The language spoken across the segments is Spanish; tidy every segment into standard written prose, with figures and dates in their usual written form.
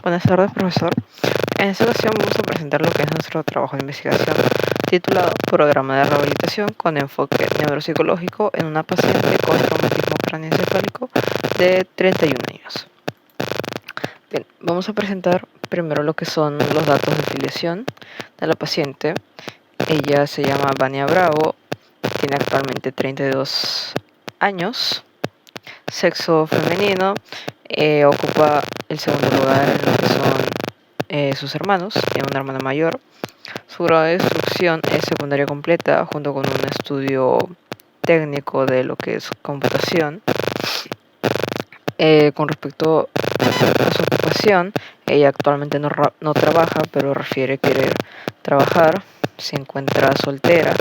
Buenas tardes, profesor. En esta ocasión vamos a presentar lo que es nuestro trabajo de investigación titulado Programa de Rehabilitación con enfoque neuropsicológico en una paciente con traumatismo craneoencefálico de 31 años. Bien, vamos a presentar primero lo que son los datos de filiación de la paciente. Ella se llama Vania Bravo, tiene actualmente 32 años, sexo femenino, ocupa el segundo lugar en lo que son sus hermanos, tiene una hermana mayor. Su grado de instrucción es secundaria completa junto con un estudio técnico de lo que es computación. Con respecto a su ocupación, ella actualmente no trabaja, pero refiere querer trabajar, se encuentra soltera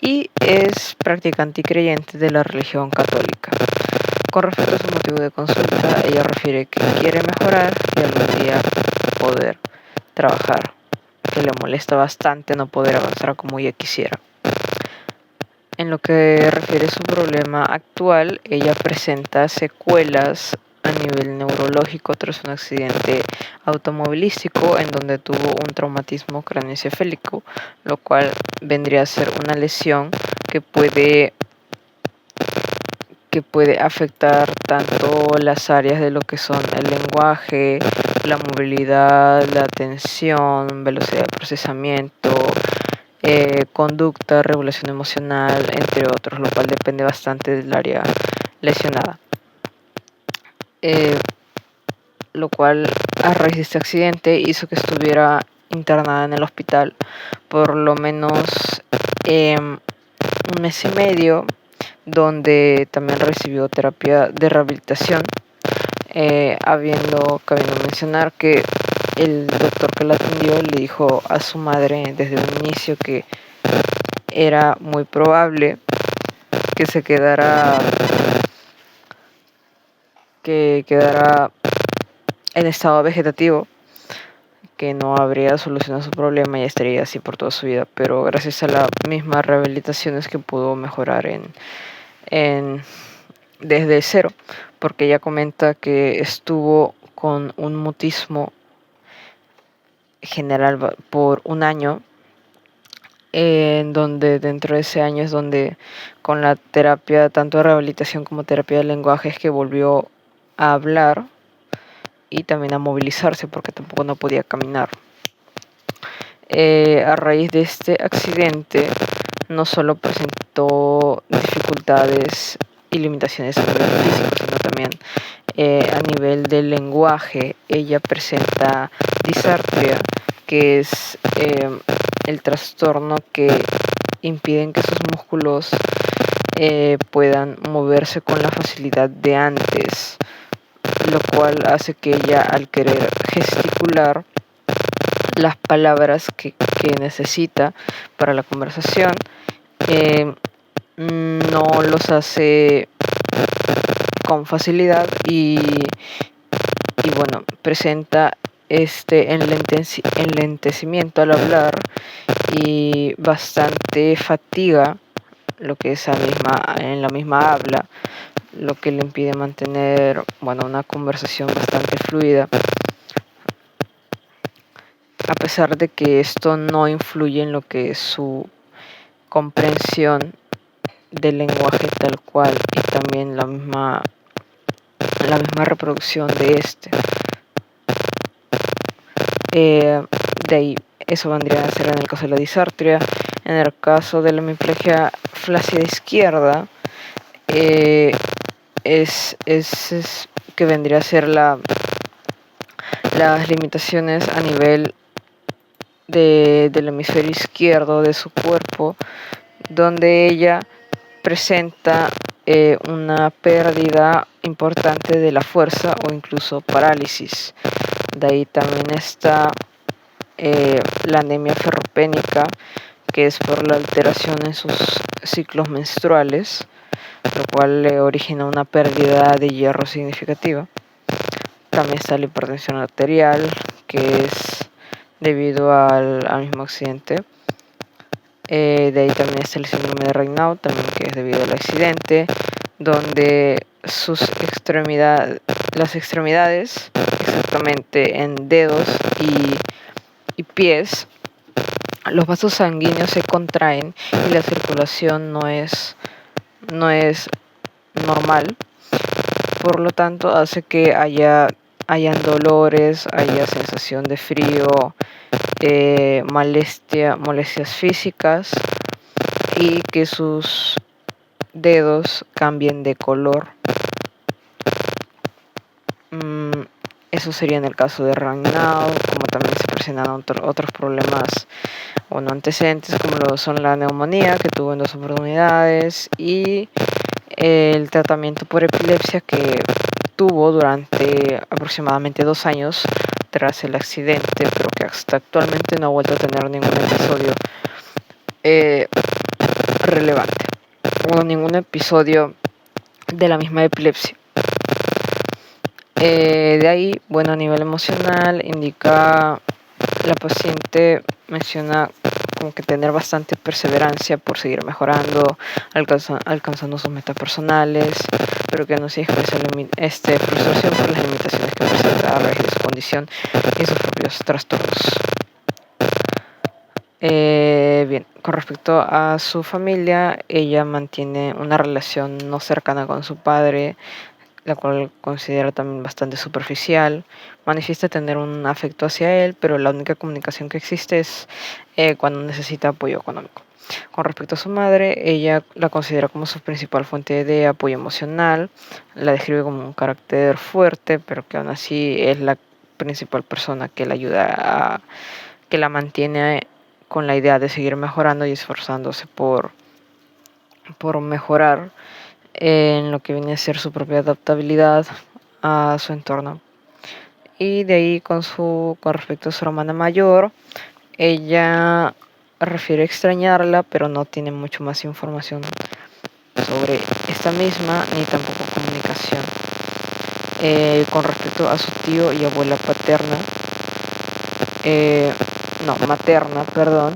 y es practicante y creyente de la religión católica. Con respecto a su motivo de consulta, ella refiere que quiere mejorar y algún día poder trabajar, que le molesta bastante no poder avanzar como ella quisiera. En lo que refiere a su problema actual, ella presenta secuelas a nivel neurológico tras un accidente automovilístico en donde tuvo un traumatismo craneoencefálico, lo cual vendría a ser una lesión que puede afectar tanto las áreas de lo que son el lenguaje, la movilidad, la atención, velocidad de procesamiento, conducta, regulación emocional, entre otros, lo cual depende bastante del área lesionada. Lo cual, a raíz de este accidente, hizo que estuviera internada en el hospital por lo menos un mes y medio, donde también recibió terapia de rehabilitación, cabiendo mencionar que el doctor que la atendió le dijo a su madre desde un inicio que era muy probable que se quedara en estado vegetativo, que no habría solucionado su problema y estaría así por toda su vida, pero gracias a las mismas rehabilitaciones que pudo mejorar desde cero, porque ella comenta que estuvo con un mutismo general por un año, en donde dentro de ese año es donde con la terapia tanto de rehabilitación como terapia de lenguaje es que volvió a hablar y también a movilizarse porque tampoco no podía caminar. A raíz de este accidente no solo presentó dificultades y limitaciones a nivel físico, sino también a nivel del lenguaje. Ella presenta disartria, que es el trastorno que impiden que sus músculos puedan moverse con la facilidad de antes, lo cual hace que ella, al querer gesticular las palabras que necesita para la conversación, no los hace con facilidad y bueno, presenta enlentecimiento al hablar y bastante fatiga, lo que es en la misma habla, lo que le impide mantener una conversación bastante fluida, a pesar de que esto no influye en lo que es su comprensión del lenguaje tal cual y también la misma reproducción de este. De ahí, eso vendría a ser en el caso de la disartria. En el caso de la hemiplegia flácida izquierda, es que vendría a ser las limitaciones a nivel del hemisferio izquierdo de su cuerpo, donde ella presenta una pérdida importante de la fuerza o incluso parálisis. De ahí también está la anemia ferropénica, que es por la alteración en sus ciclos menstruales, lo cual le origina una pérdida de hierro significativa. También está la hipertensión arterial, que es debido al mismo accidente. De ahí también está el síndrome de Raynaud, también que es debido al accidente, donde sus extremidades, las extremidades, exactamente en dedos y pies, los vasos sanguíneos se contraen y la circulación no es normal. Por lo tanto, hace que hayan dolores, haya sensación de frío, molestias físicas y que sus dedos cambien de color. Eso sería en el caso de Raynaud, como también se presentan otros problemas o no antecedentes, como lo son la neumonía, que tuvo en 2 oportunidades, y el tratamiento por epilepsia que tuvo durante aproximadamente 2 años tras el accidente, pero que hasta actualmente no ha vuelto a tener ningún episodio relevante o ningún episodio de la misma epilepsia. De ahí, bueno, a nivel emocional, la paciente menciona como que tener bastante perseverancia por seguir mejorando, alcanzando sus metas personales, pero que no se expresa frustración por las limitaciones que presenta a raíz de su condición y sus propios trastornos. Bien, con respecto a su familia, ella mantiene una relación no cercana con su padre, la cual considera también bastante superficial. Manifiesta tener un afecto hacia él, pero la única comunicación que existe es cuando necesita apoyo económico. Con respecto a su madre, ella la considera como su principal fuente de apoyo emocional, la describe como un carácter fuerte, pero que aún así es la principal persona que la ayuda que la mantiene con la idea de seguir mejorando y esforzándose por mejorar en lo que viene a ser su propia adaptabilidad a su entorno. Y de ahí con respecto a su hermana mayor, ella refiere extrañarla, pero no tiene mucho más información sobre esta misma, ni tampoco comunicación. Con respecto a su tío y abuela materna, perdón,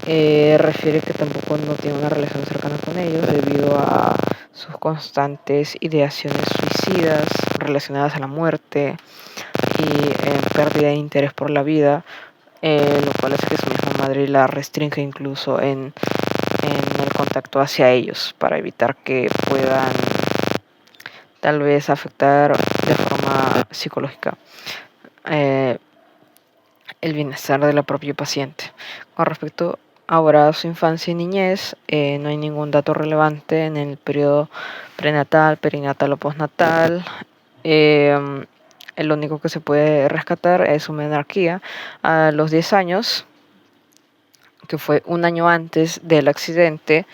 refiere que tampoco no tiene una relación cercana con ellos debido a sus constantes ideaciones suicidas relacionadas a la muerte y pérdida de interés por la vida, lo cual hace que su misma madre la restringe incluso en el contacto hacia ellos para evitar que puedan tal vez afectar de forma psicológica el bienestar de la propia paciente. Con respecto ahora a su infancia y niñez, no hay ningún dato relevante en el periodo prenatal, perinatal o postnatal. El único que se puede rescatar es su menarquía a los 10 años, que fue un año antes del accidente,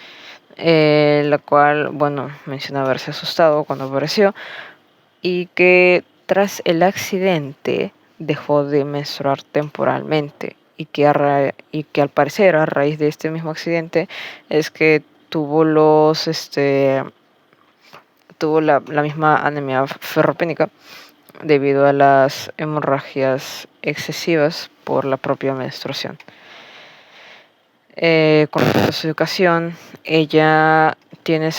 la cual, bueno, menciona haberse asustado cuando apareció y que tras el accidente dejó de menstruar temporalmente y que al parecer a raíz de este mismo accidente es que tuvo la misma anemia ferropénica debido a las hemorragias excesivas por la propia menstruación. Con respecto a su educación, ella tiene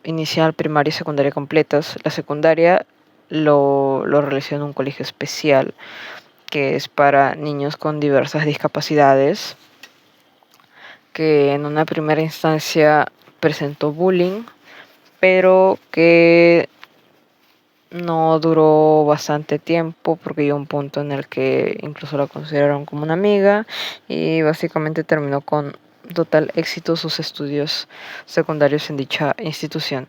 inicial, primaria y secundaria completas. La secundaria lo realizó en un colegio especial que es para niños con diversas discapacidades, que en una primera instancia presentó bullying, pero que no duró bastante tiempo porque llegó un punto en el que incluso la consideraron como una amiga y básicamente terminó con total éxito sus estudios secundarios en dicha institución.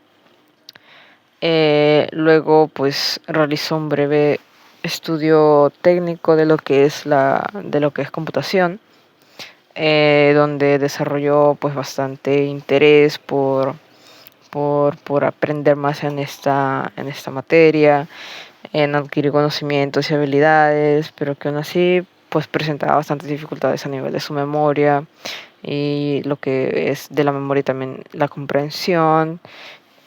Luego pues realizó un breve estudio técnico de lo que es computación, donde desarrolló pues bastante interés por aprender más en esta materia, en adquirir conocimientos y habilidades, pero que aún así pues presentaba bastantes dificultades a nivel de su memoria y lo que es de la memoria también la comprensión,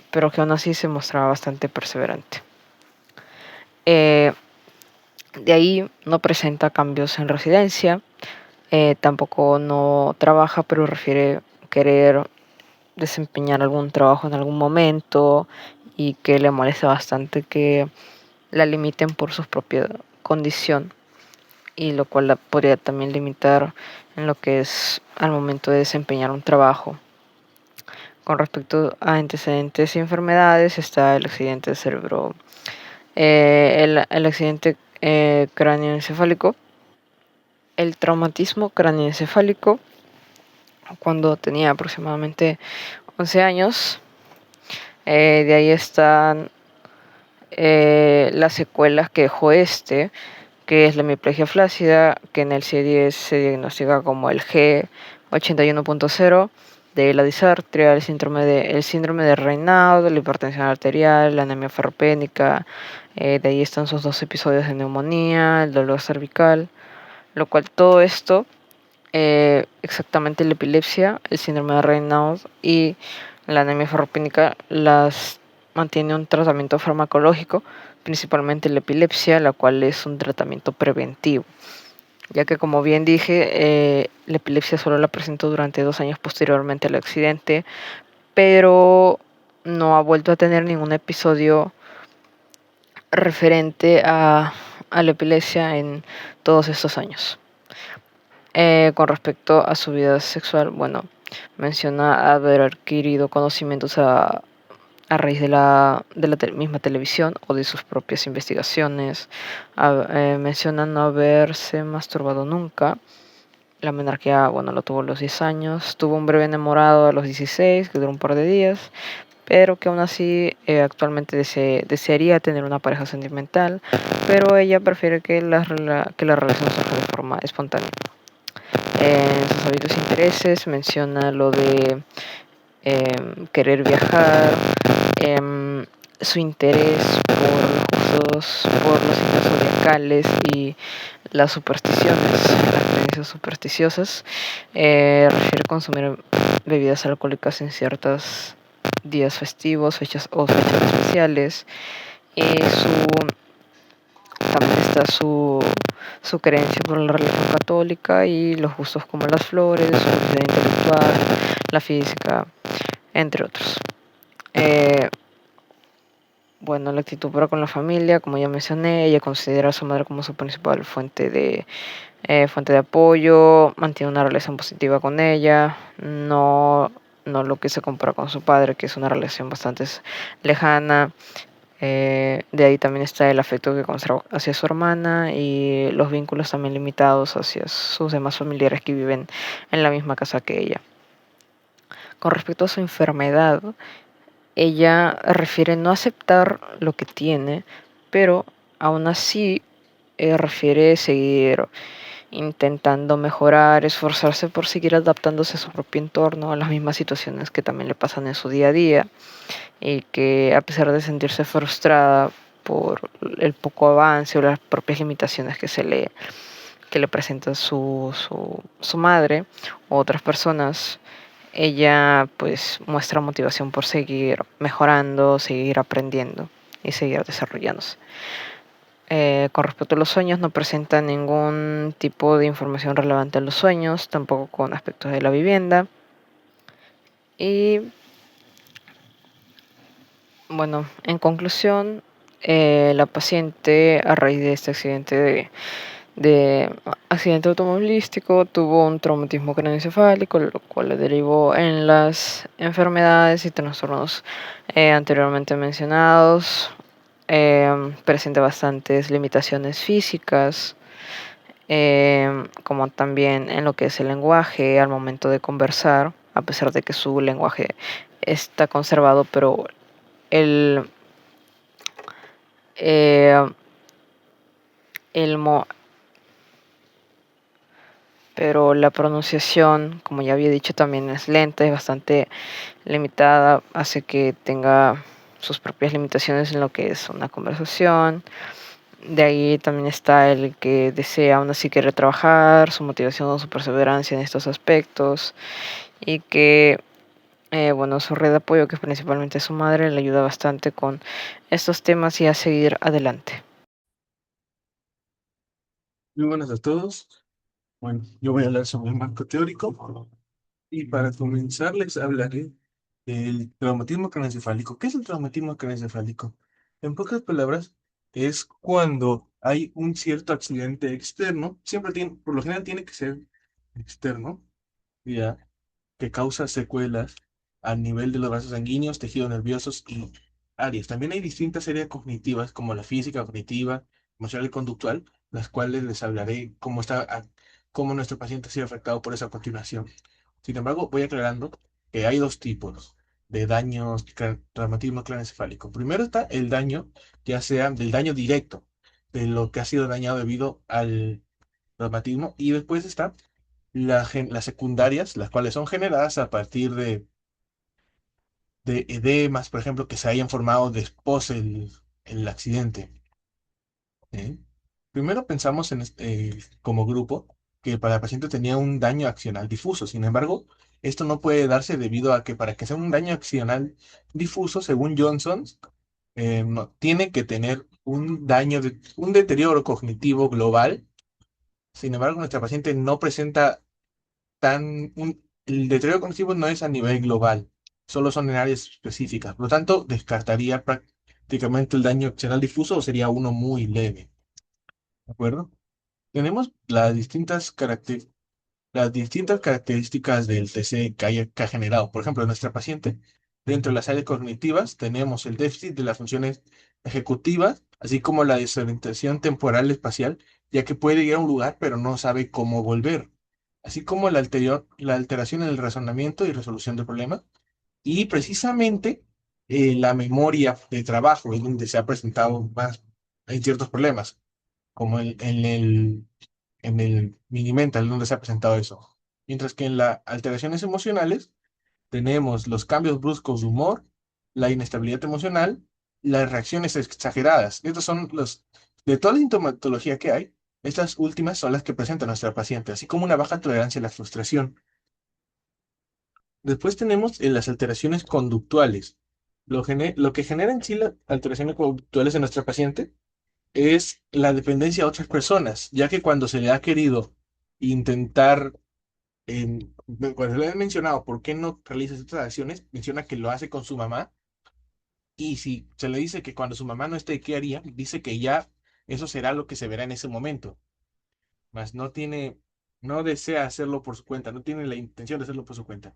pero que aún así se mostraba bastante perseverante. De ahí no presenta cambios en residencia, tampoco no trabaja, pero refiere querer desempeñar algún trabajo en algún momento y que le molesta bastante que la limiten por su propia condición, y lo cual la podría también limitar en lo que es al momento de desempeñar un trabajo. Con respecto a antecedentes y enfermedades, está el accidente cerebro, el accidente cráneoencefálico, el traumatismo cráneoencefálico cuando tenía aproximadamente 11 años. De ahí están las secuelas que dejó que es la hemiplegia flácida, que en el C10 se diagnostica como el G81.0, de la disartria, el síndrome de Raynaud, la hipertensión arterial, la anemia ferropénica. De ahí están sus 2 episodios de neumonía, el dolor cervical, lo cual todo esto, exactamente la epilepsia, el síndrome de Raynaud y la anemia ferropénica, las mantiene un tratamiento farmacológico, principalmente la epilepsia, la cual es un tratamiento preventivo, ya que, como bien dije, la epilepsia solo la presentó durante 2 años posteriormente al accidente, pero no ha vuelto a tener ningún episodio referente a la epilepsia en todos estos años. Con respecto a su vida sexual, bueno, menciona haber adquirido conocimientos a raíz de la misma televisión o de sus propias investigaciones. Menciona no haberse masturbado nunca. La menarquía, bueno, lo tuvo a los 10 años. Tuvo un breve enamorado a los 16, que duró un par de días, pero que aún así actualmente desearía tener una pareja sentimental, pero ella prefiere que la relación surja de forma espontánea. En sus hábitos e intereses menciona lo de querer viajar, su interés por los signos zodiacales y las supersticiones, las creencias supersticiosas. Refiere consumir bebidas alcohólicas en ciertos días festivos, fechas especiales. Y también está su creencia por la religión católica y los gustos como las flores, su habilidad intelectual, la física, entre otros. Eh, bueno, la actitud para con la familia, como ya mencioné, ella considera a su madre como su principal fuente de apoyo, mantiene una relación positiva con ella, no lo que se compara con su padre, que es una relación bastante lejana. De ahí también está el afecto que conserva hacia su hermana y los vínculos también limitados hacia sus demás familiares que viven en la misma casa que ella. Con respecto a su enfermedad, ella refiere no aceptar lo que tiene, pero aún así refiere seguir intentando mejorar, esforzarse por seguir adaptándose a su propio entorno, a las mismas situaciones que también le pasan en su día a día, y que, a pesar de sentirse frustrada por el poco avance o las propias limitaciones que le presenta su madre u otras personas, ella pues muestra motivación por seguir mejorando, seguir aprendiendo y seguir desarrollándose. Con respecto a los sueños, no presenta ningún tipo de información relevante a los sueños, tampoco con aspectos de la vivienda. Y bueno, en conclusión, la paciente, a raíz de este de accidente automovilístico, tuvo un traumatismo craneoencefálico, lo cual le derivó en las enfermedades y trastornos anteriormente mencionados. Presenta bastantes limitaciones físicas, como también en lo que es el lenguaje al momento de conversar, a pesar de que su lenguaje está conservado, pero el, eh, el mo- pero la pronunciación, como ya había dicho, también es lenta, es bastante limitada, hace que tenga sus propias limitaciones en lo que es una conversación. De ahí también está el que desea aún así querer trabajar, su motivación o su perseverancia en estos aspectos, y que, bueno, su red de apoyo, que es principalmente su madre, le ayuda bastante con estos temas y a seguir adelante. Muy buenas a todos. Bueno, yo voy a hablar sobre el marco teórico y para comenzar les hablaré del traumatismo craneoencefálico. ¿Qué es el traumatismo craneoencefálico? En pocas palabras, es cuando hay un cierto accidente externo, siempre tiene, por lo general tiene que ser externo, ¿ya? Que causa secuelas a nivel de los vasos sanguíneos, tejidos nerviosos y áreas. También hay distintas áreas cognitivas, como la física, cognitiva, emocional y conductual, las cuales les hablaré cómo nuestro paciente ha sido afectado por eso a continuación. Sin embargo, voy aclarando que hay dos tipos de daños, traumatismo craneoencefálico. Primero está el daño, ya sea del daño directo, de lo que ha sido dañado debido al traumatismo, y después está las secundarias, las cuales son generadas a partir de edemas, por ejemplo, que se hayan formado después el accidente. ¿Eh? Primero pensamos como grupo que para el paciente tenía un daño accional difuso. Sin embargo, esto no puede darse debido a que para que sea un daño accional difuso, según Johnson, tiene que tener un deterioro cognitivo global. Sin embargo, nuestra paciente no presenta el deterioro cognitivo no es a nivel global, solo son en áreas específicas. Por lo tanto, descartaría prácticamente el daño accional difuso o sería uno muy leve. ¿De acuerdo? Tenemos las distintas características del TC que ha generado. Por ejemplo, en nuestra paciente, dentro de las áreas cognitivas, tenemos el déficit de las funciones ejecutivas, así como la desorientación temporal espacial, ya que puede ir a un lugar pero no sabe cómo volver, así como la alteración en el razonamiento y resolución de problemas, y precisamente la memoria de trabajo es donde se ha presentado más en ciertos problemas, como en el mini mental, donde se ha presentado eso. Mientras que en las alteraciones emocionales tenemos los cambios bruscos de humor, la inestabilidad emocional, las reacciones exageradas. Estos son de toda la sintomatología que hay, estas últimas son las que presenta nuestra paciente, así como una baja tolerancia a la frustración. Después tenemos las alteraciones conductuales. Lo que genera en sí las alteraciones conductuales en nuestra paciente es la dependencia a otras personas, ya que cuando se le ha querido intentar, cuando le han mencionado por qué no realiza estas acciones, menciona que lo hace con su mamá, y si se le dice que cuando su mamá no esté, ¿qué haría? Dice que ya eso será lo que se verá en ese momento, mas no desea hacerlo por su cuenta, no tiene la intención de hacerlo por su cuenta.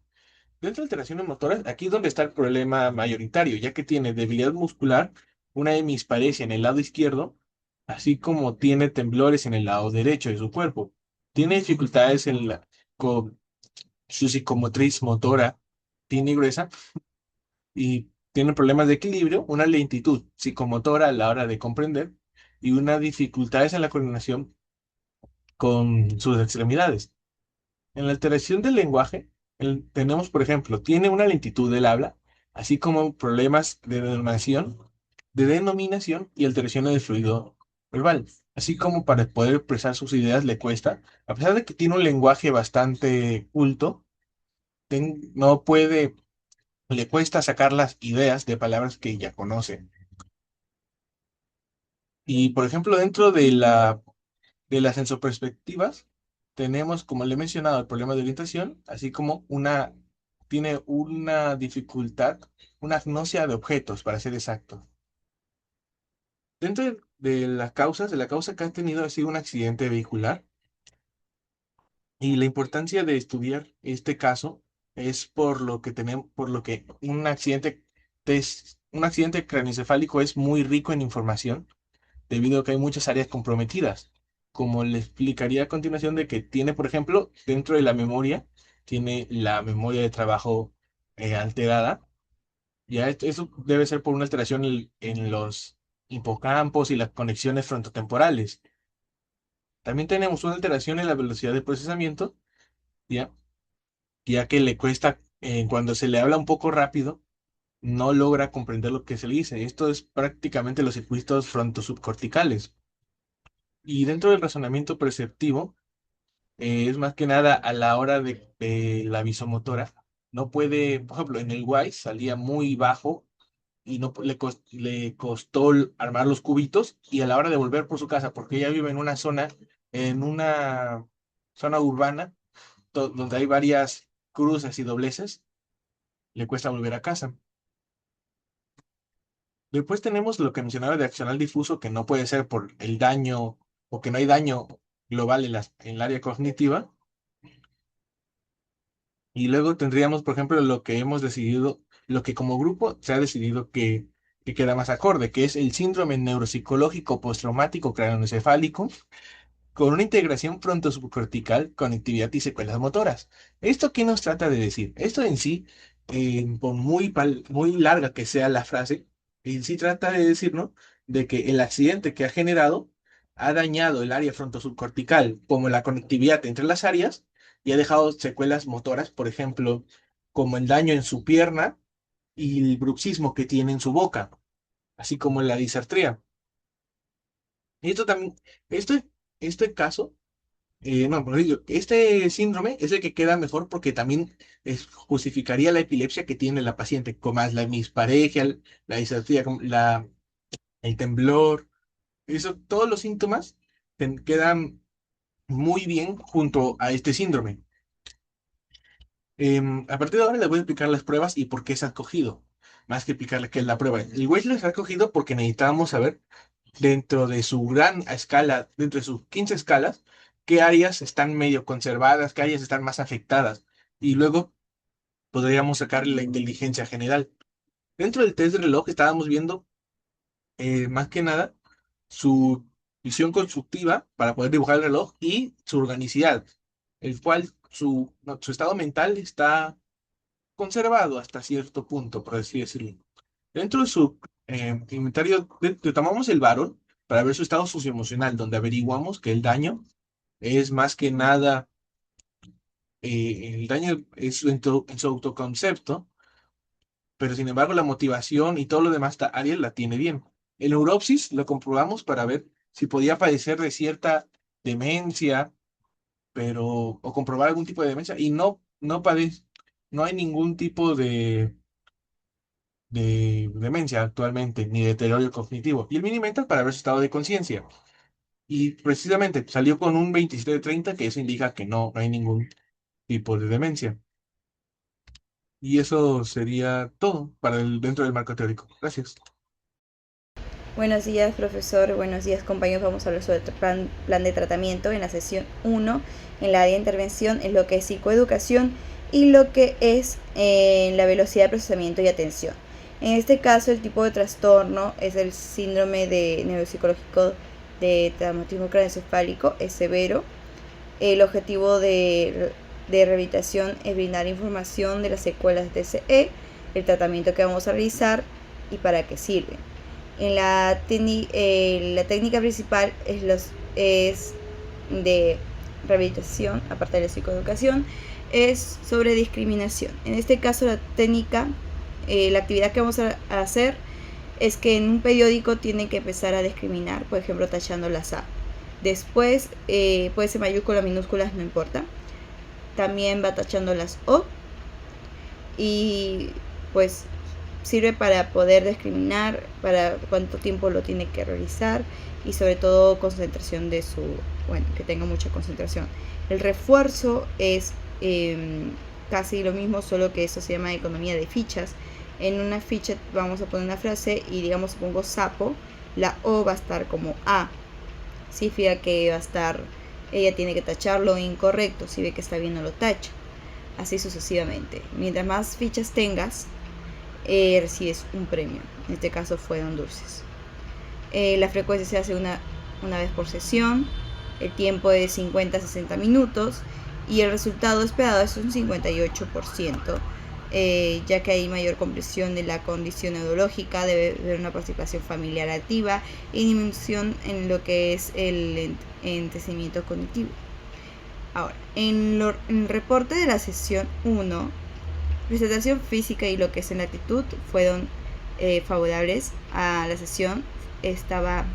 Dentro de alteraciones motoras, aquí es donde está el problema mayoritario, ya que tiene debilidad muscular, una hemisparesia en el lado izquierdo, así como tiene temblores en el lado derecho de su cuerpo. Tiene dificultades con su psicomotriz motora, fina y gruesa, y tiene problemas de equilibrio, una lentitud psicomotora a la hora de comprender y una dificultades en la coordinación con sus extremidades. En la alteración del lenguaje, tenemos, por ejemplo, tiene una lentitud del habla, así como problemas de denominación y alteraciones del fluido verbal, así como para poder expresar sus ideas le cuesta, a pesar de que tiene un lenguaje bastante culto, no puede, le cuesta sacar las ideas de palabras que ya conoce. Y, por ejemplo, dentro de las sensoperspectivas, tenemos, como le he mencionado, el problema de orientación, así como tiene una dificultad, una agnosia de objetos, para ser exacto. Dentro de la causa que han tenido ha sido un accidente vehicular, y la importancia de estudiar este caso es por lo que un accidente craneoencefálico es muy rico en información debido a que hay muchas áreas comprometidas. Como le explicaría a continuación de que tiene, por ejemplo, dentro de la memoria, tiene la memoria de trabajo alterada. Eso debe ser por una alteración en los hipocampos y las conexiones frontotemporales. También tenemos una alteración en la velocidad de procesamiento, ¿ya? Ya que le cuesta, cuando se le habla un poco rápido, no logra comprender lo que se le dice. Esto es prácticamente los circuitos frontosubcorticales. Y dentro del razonamiento perceptivo, es más que nada a la hora de la visomotora. No puede, por ejemplo, en el WISE salía muy bajo y no le costó armar los cubitos, y a la hora de volver por su casa, porque ella vive en una zona urbana donde hay varias cruces y dobleces, le cuesta volver a casa. Después tenemos lo que mencionaba de accional difuso, que no puede ser por el daño o que no hay daño global en el área cognitiva. Y luego tendríamos, por ejemplo, lo que hemos decidido, lo que como grupo se ha decidido que queda más acorde, que es el síndrome neuropsicológico postraumático craneoencefálico, con una integración fronto-subcortical, conectividad y secuelas motoras. ¿Esto qué nos trata de decir? Esto en sí, por muy larga que sea la frase, en sí trata de decirnos de que el accidente que ha generado ha dañado el área fronto-subcortical, como la conectividad entre las áreas, y ha dejado secuelas motoras, por ejemplo, como el daño en su pierna y el bruxismo que tiene en su boca, así como la disartría. Y esto también, este, este caso no, por ello, este síndrome es el que queda mejor porque también justificaría la epilepsia que tiene la paciente, como más la hemiparesia, la disartría, el temblor, todos los síntomas quedan muy bien junto a este síndrome. A partir de ahora les voy a explicar las pruebas y por qué se ha escogido, más que explicarles qué es la prueba. El Wechsler se ha escogido porque necesitábamos saber dentro de su gran escala, dentro de sus 15 escalas, qué áreas están medio conservadas, qué áreas están más afectadas. Y luego podríamos sacar la inteligencia general. Dentro del test de reloj estábamos viendo más que nada su visión constructiva para poder dibujar el reloj y su organicidad, el cual no, su estado mental está conservado hasta cierto punto, por así decirlo. Dentro de su inventario, tomamos el varón para ver su estado socioemocional, donde averiguamos que el daño es más que nada, el daño es en su autoconcepto, pero sin embargo la motivación y todo lo demás, Ariel la tiene bien. El neuropsis lo comprobamos para ver si podía padecer de cierta demencia, pero, o comprobar algún tipo de demencia, y no padece, no hay ningún tipo de demencia actualmente, ni deterioro cognitivo. Y el Minimental para ver su estado de conciencia. Y precisamente salió con un 27 de 30, que eso indica que no hay ningún tipo de demencia. Y eso sería todo para dentro del marco teórico. Gracias. Buenos días, profesor. Buenos días, compañeros. Vamos a hablar sobre el plan de tratamiento en la sesión 1. En la área de intervención en lo que es psicoeducación y lo que es la velocidad de procesamiento y atención. En este caso, el tipo de trastorno es el síndrome de neuropsicológico de traumatismo craneoencefálico, es severo. El objetivo de rehabilitación es brindar información de las secuelas de TCE, el tratamiento que vamos a realizar y para qué sirve. En la técnica principal es de rehabilitación, aparte de la psicoeducación, es sobre discriminación. En este caso, la técnica, la actividad que vamos a hacer es que en un periódico tienen que empezar a discriminar, por ejemplo, tachando las A. Después, puede ser mayúsculas, minúsculas, no importa. También va tachando las O. Y pues sirve para poder discriminar, para cuánto tiempo lo tiene que realizar y sobre todo concentración de que tenga mucha concentración. El refuerzo es casi lo mismo, solo que eso se llama economía de fichas. En una ficha vamos a poner una frase y digamos pongo sapo, la O va a estar como A. Significa que va a estar, ella tiene que tacharlo incorrecto, si ve que está bien no lo tacha. Así sucesivamente. Mientras más fichas tengas, recibes un premio. En este caso fue Don Dulces. La frecuencia se hace una vez por sesión. El tiempo es 50 a 60 minutos. Y el resultado esperado es un 58%. Ya que hay mayor comprensión de la condición neurológica, debe haber una participación familiar activa y disminución en lo que es el entendimiento cognitivo. Ahora, en el reporte de la sesión 1, presentación física y lo que es en la actitud fueron favorables a la sesión. Estaba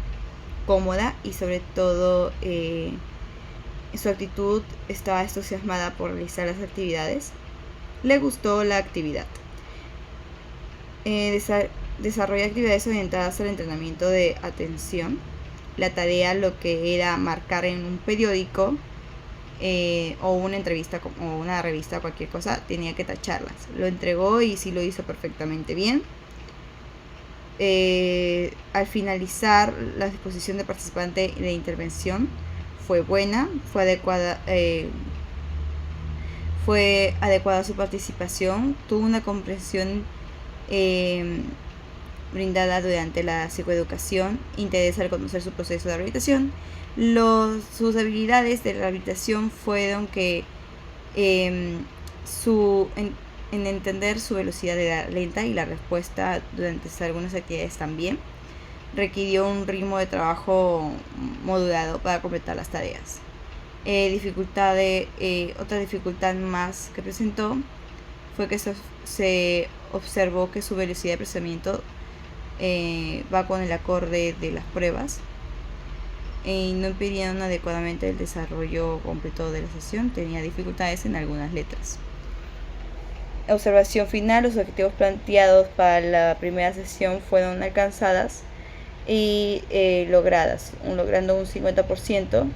cómoda y sobre todo su actitud estaba entusiasmada por realizar las actividades. Le gustó la actividad. Desarrolla actividades orientadas al entrenamiento de atención. La tarea, lo que era marcar en un periódico o una entrevista o una revista, cualquier cosa, tenía que tacharlas. Lo entregó y sí lo hizo perfectamente bien. Al finalizar, la disposición del participante de intervención fue buena, fue adecuada a su participación, tuvo una comprensión brindada durante la psicoeducación, interés al conocer su proceso de rehabilitación. Sus habilidades de rehabilitación fueron que en entender su velocidad era lenta y la respuesta durante algunas actividades también. Requirió un ritmo de trabajo modulado para completar las tareas. Otra dificultad más que presentó fue que se observó que su velocidad de procesamiento va con el acorde de las pruebas y no impidieron adecuadamente el desarrollo completo de la sesión. Tenía dificultades en algunas letras. Observación final: los objetivos planteados para la primera sesión fueron alcanzadas y logradas, logrando un 50%,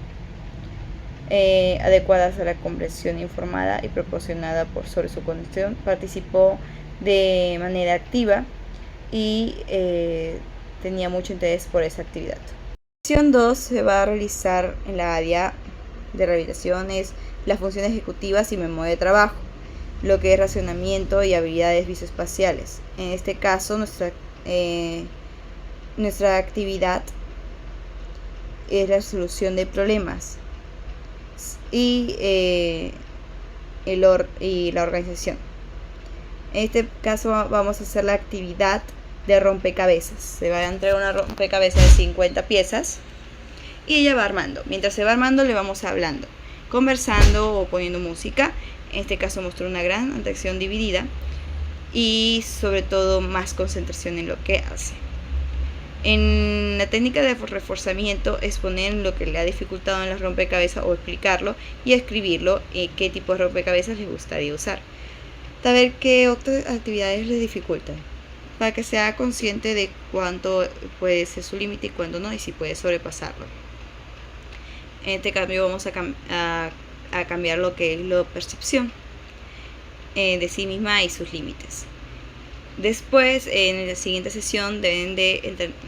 adecuadas a la comprensión informada y proporcionada sobre su condición. Participó de manera activa y tenía mucho interés por esa actividad. La sesión 2 se va a realizar en la área de rehabilitaciones, las funciones ejecutivas y memoria de trabajo, lo que es racionamiento y habilidades visoespaciales. En este caso, nuestra actividad es la solución de problemas y la organización. En este caso vamos a hacer la actividad de rompecabezas. Se va a entregar una rompecabezas de 50 piezas y ella va armando. Mientras se va armando, le vamos hablando, conversando o poniendo música. En este caso mostró una gran atención dividida y sobre todo más concentración en lo que hace. En la técnica de reforzamiento, exponer lo que le ha dificultado en los rompecabezas o explicarlo y escribirlo, qué tipo de rompecabezas le gustaría usar. Saber qué otras actividades le dificultan, para que sea consciente de cuánto puede ser su límite y cuánto no, y si puede sobrepasarlo. En este cambio vamos a cambiar lo que es la percepción de sí misma y sus límites. Después, en la siguiente sesión,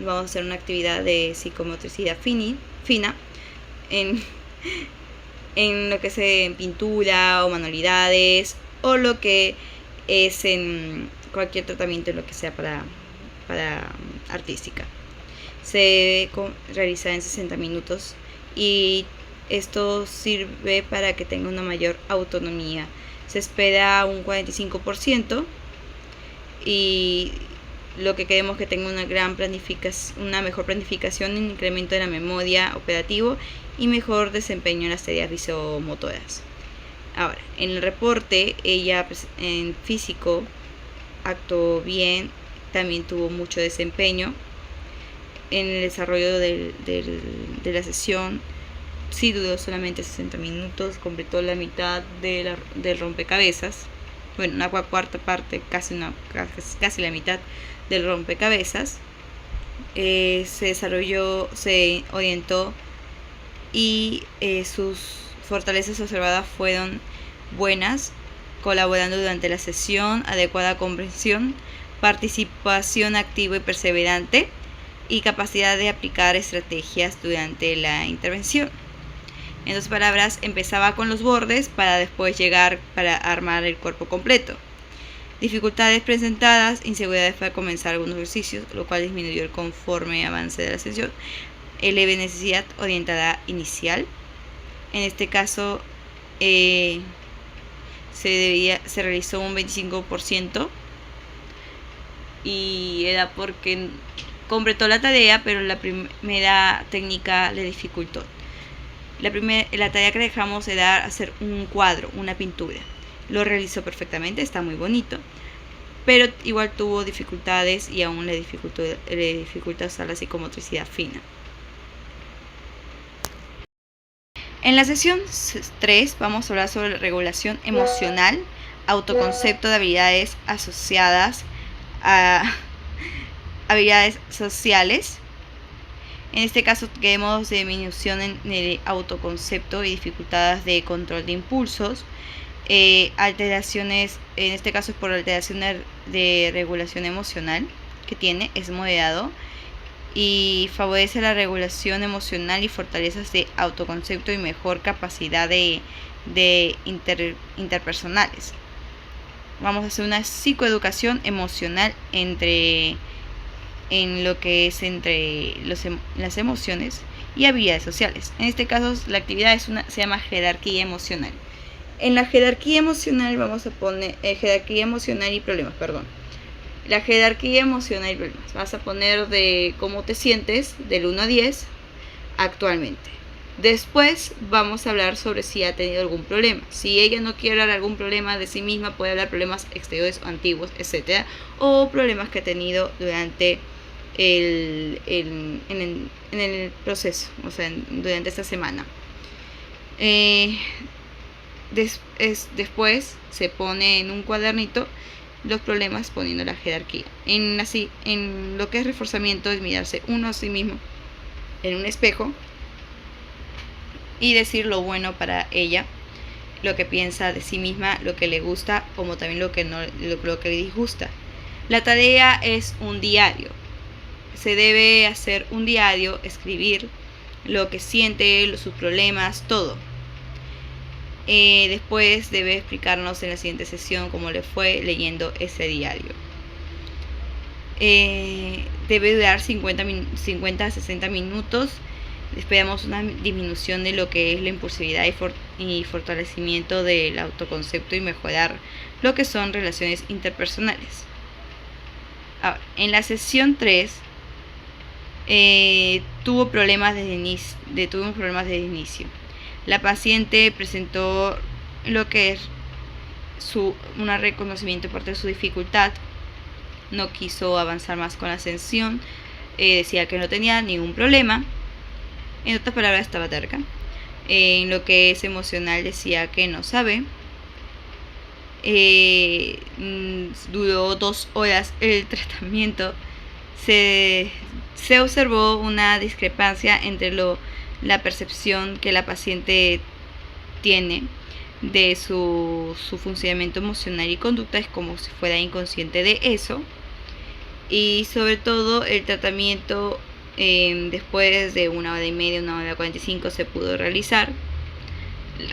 vamos a hacer una actividad de psicomotricidad fina en lo que es en pintura o manualidades, o lo que es en cualquier tratamiento, en lo que sea para artística. Se debe realizar en 60 minutos y esto sirve para que tenga una mayor autonomía. Se espera un 45% y lo que queremos que tenga una mejor planificación, un incremento de la memoria operativo y mejor desempeño en las tareas visomotoras. Ahora, en el reporte, ella en físico actuó bien, también tuvo mucho desempeño. En el desarrollo de la sesión, sí duró solamente 60 minutos, completó la mitad del rompecabezas, bueno, una cuarta parte, casi la mitad del rompecabezas. Se orientó y sus fortalezas observadas fueron buenas, colaborando durante la sesión, adecuada comprensión, participación activa y perseverante y capacidad de aplicar estrategias durante la intervención. En otras palabras, empezaba con los bordes para después llegar para armar el cuerpo completo. Dificultades presentadas: inseguridades para comenzar algunos ejercicios, lo cual disminuyó el conforme avance de la sesión. Leve necesidad orientada inicial. En este caso se realizó un 25% y era porque completó la tarea, pero la primera técnica le dificultó. La tarea que dejamos era hacer un cuadro, una pintura. Lo realizó perfectamente, está muy bonito, pero igual tuvo dificultades y aún le dificulta usar la psicomotricidad fina. En la sesión 3 vamos a hablar sobre la regulación emocional, autoconcepto de habilidades asociadas a habilidades sociales. En este caso queremos disminución en el autoconcepto y dificultades de control de impulsos, alteraciones, en este caso es por alteración de regulación emocional, que tiene es moderado y favorece la regulación emocional y fortalezas de autoconcepto y mejor capacidad de interpersonales. Vamos a hacer una psicoeducación emocional en lo que es entre las emociones y habilidades sociales. En este caso la actividad se llama jerarquía emocional. En la jerarquía emocional vamos a poner jerarquía emocional y problemas, La jerarquía emocional y problemas. Vas a poner de cómo te sientes del 1 a 10 actualmente. Después vamos a hablar sobre si ha tenido algún problema. Si ella no quiere hablar algún problema de sí misma, puede hablar problemas exteriores o antiguos, etc. O problemas que ha tenido durante en el proceso, o sea, durante esta semana. Después se pone en un cuadernito los problemas poniendo la jerarquía. En lo que es reforzamiento es mirarse uno a sí mismo en un espejo y decir lo bueno para ella, lo que piensa de sí misma, lo que le gusta, como también lo que le disgusta. La tarea es un diario. Se debe hacer un diario, escribir lo que siente, sus problemas, todo. Después debe explicarnos en la siguiente sesión cómo le fue leyendo ese diario. Debe durar 50 a 60 minutos. Esperamos una disminución de lo que es la impulsividad y fortalecimiento del autoconcepto y mejorar lo que son relaciones interpersonales. Ahora, en la sesión 3 tuvimos problemas desde el inicio. La paciente presentó lo que es un reconocimiento por parte de su dificultad. No quiso avanzar más con la sesión. Decía que no tenía ningún problema. En otras palabras, estaba terca. En lo que es emocional decía que no sabe. Duró 2 horas el tratamiento. Se observó una discrepancia entre la percepción que la paciente tiene de su funcionamiento emocional y conducta, es como si fuera inconsciente de eso. Y sobre todo el tratamiento después de 1 hora y media, 1 hora y 45 se pudo realizar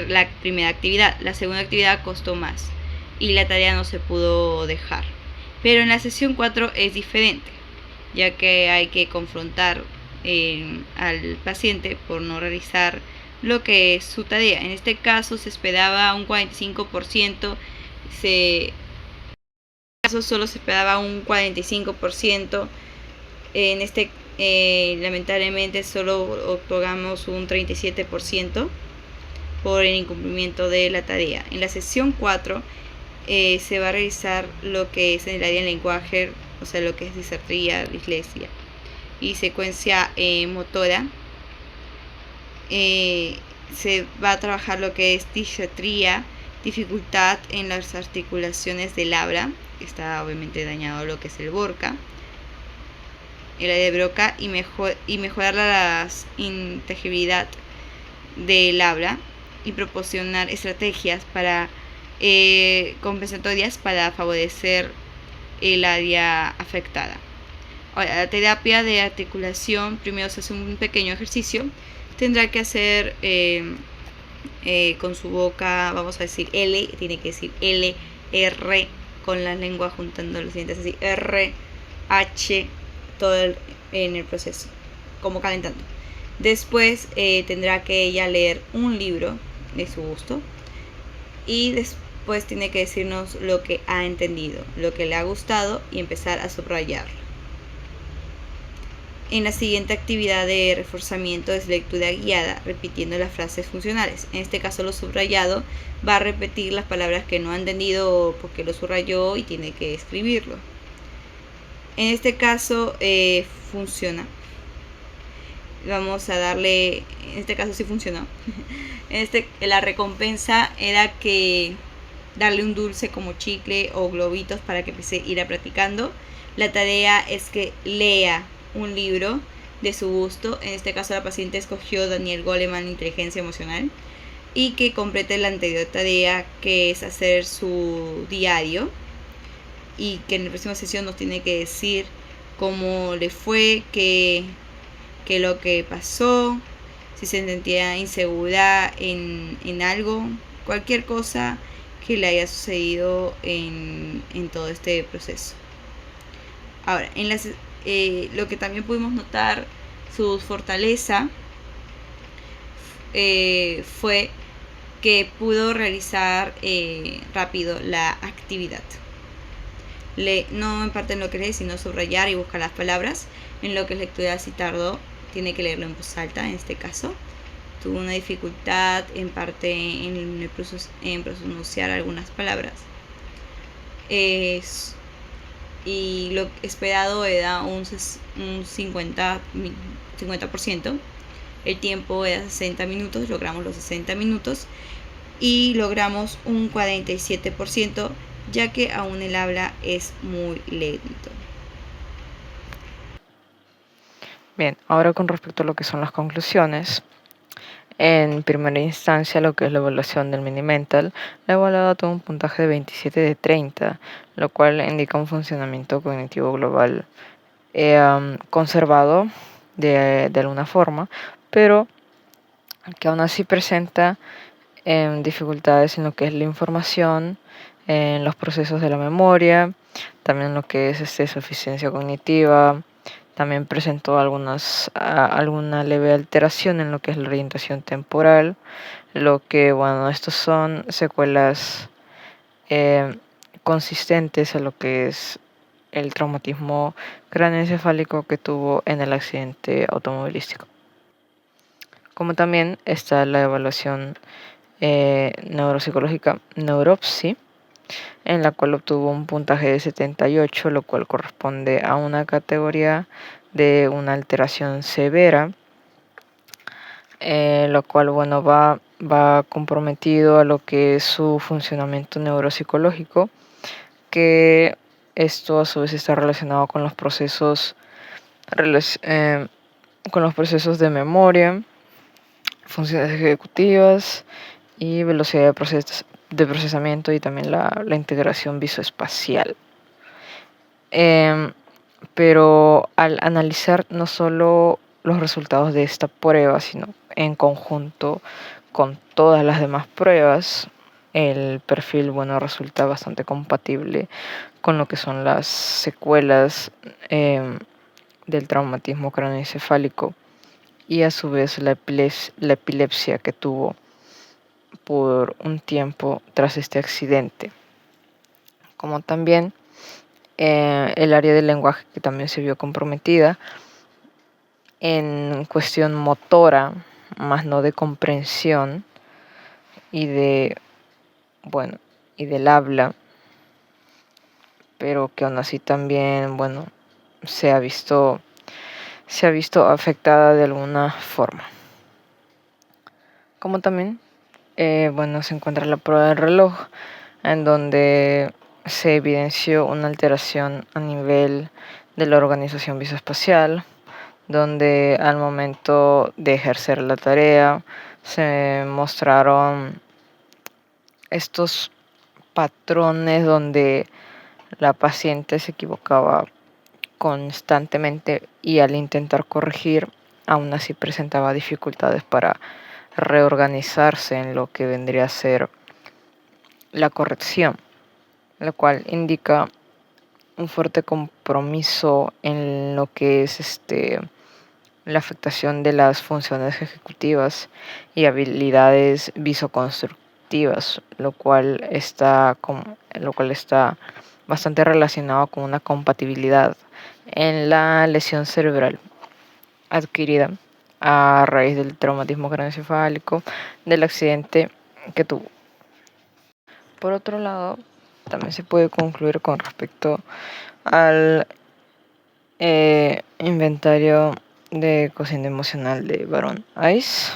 la primera actividad. La segunda actividad costó más y la tarea no se pudo dejar. Pero en la sesión 4 es diferente, ya que hay que confrontar al paciente por no realizar lo que es su tarea. En este caso se esperaba un 45%, solo se esperaba un 45%. Lamentablemente solo otorgamos un 37% por el incumplimiento de la tarea. En la sesión 4 se va a realizar lo que es en el área del lenguaje, o sea, lo que es disartría, dislexia y secuencia motora. Se va a trabajar lo que es disartría, dificultad en las articulaciones del habla, que está obviamente dañado lo que es el Broca, el área de Broca, y mejorar la inteligibilidad del habla y proporcionar estrategias para compensatorias para favorecer el área afectada. Ahora, la terapia de articulación, primero se hace un pequeño ejercicio. Tendrá que hacer con su boca, vamos a decir L, tiene que decir L, R, con la lengua juntando los dientes así, R, H, todo en el proceso, como calentando. Después tendrá que ella leer un libro de su gusto y después tiene que decirnos lo que ha entendido, lo que le ha gustado y empezar a subrayarlo. En la siguiente actividad de reforzamiento es lectura guiada, repitiendo las frases funcionales. En este caso, lo subrayado va a repetir las palabras que no ha entendido porque lo subrayó y tiene que escribirlo. En este caso funciona. Vamos a darle, en este caso sí funcionó. La recompensa era que darle un dulce como chicle o globitos para que empiece a ir practicando. La tarea es que lea un libro de su gusto. En este caso la paciente escogió Daniel Goleman, Inteligencia Emocional, y que complete la anterior tarea, que es hacer su diario, y que en la próxima sesión nos tiene que decir cómo le fue, qué lo que pasó, si se sentía insegura en algo, cualquier cosa que le haya sucedido en todo este proceso. Ahora, lo que también pudimos notar, su fortaleza fue que pudo realizar rápido la actividad. No en parte en lo que lee, sino subrayar y buscar las palabras. En lo que es lectura sí tardó, tiene que leerlo en voz alta en este caso. Tuvo una dificultad en parte en pronunciar algunas palabras. Y lo esperado era un 50%. El tiempo era 60 minutos, logramos los 60 minutos y logramos un 47%, ya que aún el habla es muy lento. Bien, ahora con respecto a lo que son las conclusiones. En primera instancia, lo que es la evaluación del Mini-Mental, la evaluada tuvo un puntaje de 27 de 30, lo cual indica un funcionamiento cognitivo global conservado de alguna forma, pero que aún así presenta dificultades en lo que es la información, en los procesos de la memoria, también lo que es su eficiencia cognitiva. También presentó alguna leve alteración en lo que es la orientación temporal, lo que, bueno, estos son secuelas consistentes a lo que es el traumatismo craneoencefálico que tuvo en el accidente automovilístico. Como también está la evaluación neuropsicológica Neuropsy, en la cual obtuvo un puntaje de 78, lo cual corresponde a una categoría de una alteración severa, lo cual, bueno, va comprometido a lo que es su funcionamiento neuropsicológico, que esto a su vez está relacionado con los procesos de memoria, funciones ejecutivas y velocidad de procesamiento, y también la integración visoespacial. Pero al analizar no solo los resultados de esta prueba, sino en conjunto con todas las demás pruebas, el perfil, bueno, resulta bastante compatible con lo que son las secuelas del traumatismo craneoencefálico y a su vez la epilepsia que tuvo por un tiempo tras este accidente. Como también el área del lenguaje, que también se vio comprometida en cuestión motora, más no de comprensión y del habla, pero que aún así también, bueno, se ha visto afectada de alguna forma. Como también, se encuentra la prueba del reloj, en donde se evidenció una alteración a nivel de la organización visoespacial, donde al momento de ejercer la tarea se mostraron estos patrones donde la paciente se equivocaba constantemente y al intentar corregir aún así presentaba dificultades para reorganizarse en lo que vendría a ser la corrección, lo cual indica un fuerte compromiso en lo que es la afectación de las funciones ejecutivas y habilidades visoconstructivas, lo cual está bastante relacionado con una compatibilidad en la lesión cerebral adquirida a raíz del traumatismo craneoencefálico del accidente que tuvo. Por otro lado, también se puede concluir con respecto al inventario de cociente emocional de Baron Ice,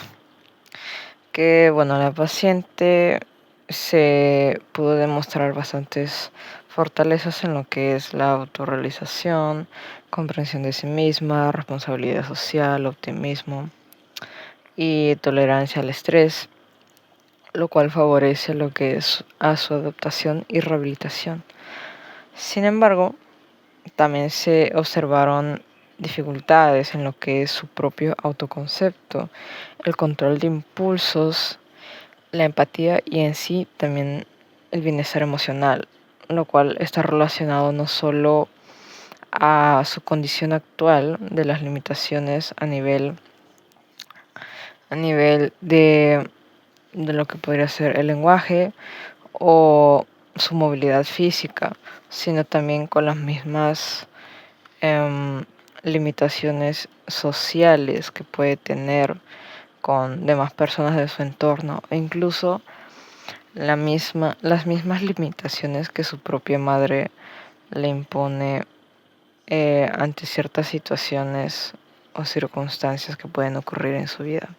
que, bueno, la paciente se pudo demostrar bastantes fortalezas en lo que es la autorrealización, comprensión de sí misma, responsabilidad social, optimismo y tolerancia al estrés, lo cual favorece lo que es a su adaptación y rehabilitación. Sin embargo, también se observaron dificultades en lo que es su propio autoconcepto, el control de impulsos, la empatía y en sí también el bienestar emocional, lo cual está relacionado no solo a su condición actual de las limitaciones a nivel de lo que podría ser el lenguaje o su movilidad física, sino también con las mismas em, limitaciones sociales que puede tener con demás personas de su entorno e incluso las mismas limitaciones que su propia madre le impone ante ciertas situaciones o circunstancias que pueden ocurrir en su vida.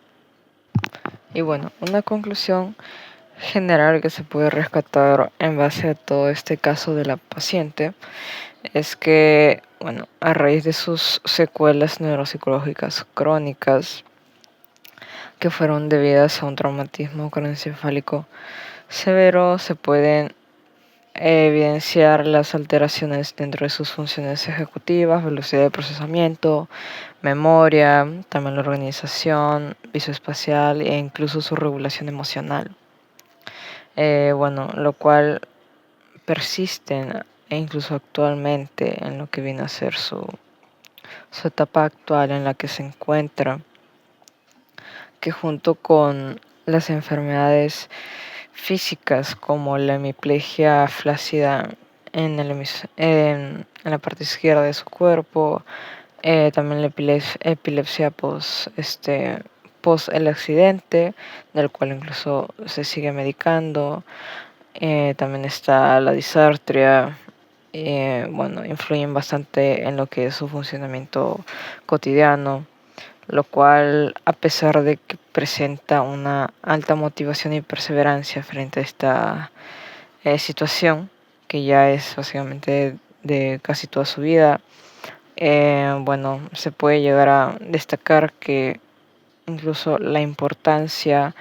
Y bueno, una conclusión general que se puede rescatar en base a todo este caso de la paciente es que, bueno, a raíz de sus secuelas neuropsicológicas crónicas que fueron debidas a un traumatismo craneoencefálico severo, se pueden evidenciar las alteraciones dentro de sus funciones ejecutivas, velocidad de procesamiento, memoria, también la organización visoespacial e incluso su regulación emocional. Bueno, lo cual persisten e incluso actualmente en lo que viene a ser su etapa actual en la que se encuentra, que junto con las enfermedades físicas como la hemiplegia flácida en la parte izquierda de su cuerpo, también la epilepsia post el accidente, del cual incluso se sigue medicando. También está la disartria. Bueno, influyen bastante en lo que es su funcionamiento cotidiano, lo cual, a pesar de que presenta una alta motivación y perseverancia frente a esta situación, que ya es básicamente de casi toda su vida, bueno, se puede llegar a destacar que incluso la importancia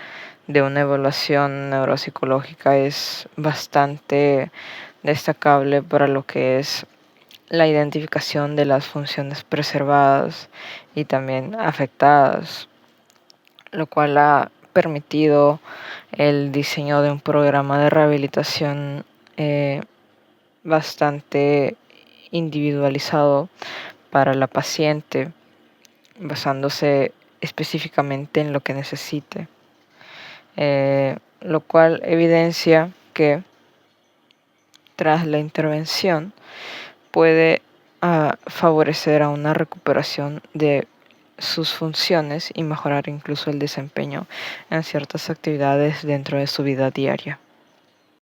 de una evaluación neuropsicológica es bastante destacable para lo que es la identificación de las funciones preservadas y también afectadas, lo cual ha permitido el diseño de un programa de rehabilitación bastante individualizado para la paciente, basándose específicamente en lo que necesite, lo cual evidencia que tras la intervención puede favorecer a una recuperación de sus funciones y mejorar incluso el desempeño en ciertas actividades dentro de su vida diaria.